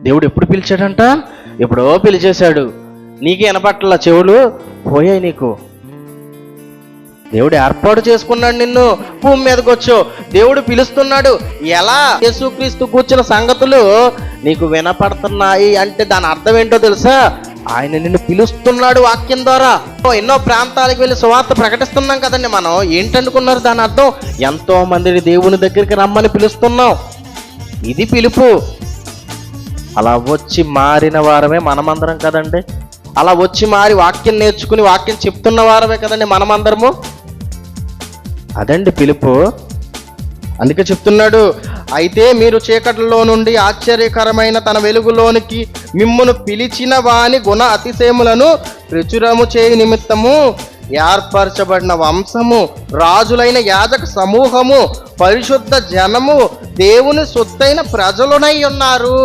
దేవుడు ఎప్పుడు పిలిచాడంట? ఎప్పుడో పిలిచేశాడు. నీకు వినపట్ల, చెవులు పోయాయి నీకు. దేవుడు ఏర్పాటు చేసుకున్నాడు నిన్ను, భూమి మీదకి వచ్చో దేవుడు పిలుస్తున్నాడు. ఎలా? యేసుక్రీస్తు కూర్చున్న సంగతులు నీకు వినపడుతున్నాయి అంటే దాని అర్థం ఏంటో తెలుసా? ఆయన నిన్ను పిలుస్తున్నాడు వాక్యం ద్వారా. ఎన్నో ప్రాంతాలకు వెళ్ళి సువార్త ప్రకటిస్తున్నాం కదండి మనం. ఏంటనుకున్నారు దాని అర్థం? ఎంతో మందిని దేవుని దగ్గరికి రమ్మని పిలుస్తున్నాం. ఇది పిలుపు. అలా వచ్చి మారిన వారమే మనమందరం కదండి. అలా వచ్చి మారి వాక్యం నేర్చుకుని వాక్యం చెప్తున్న వారమే కదండి మనమందరము. అదండి పిలుపు. అందుకే చెప్తున్నాడు, అయితే మీరు చీకటిలో నుండి ఆశ్చర్యకరమైన తన వెలుగులోనికి మిమ్మును పిలిచిన వాని గుణ అతిశయములను ప్రచురము చేయు నిమిత్తము ఏర్పరచబడిన వంశము, రాజులైన యాజక సమూహము, పరిశుద్ధ జనము, దేవుని సొత్తైన ప్రజలునై ఉన్నారు.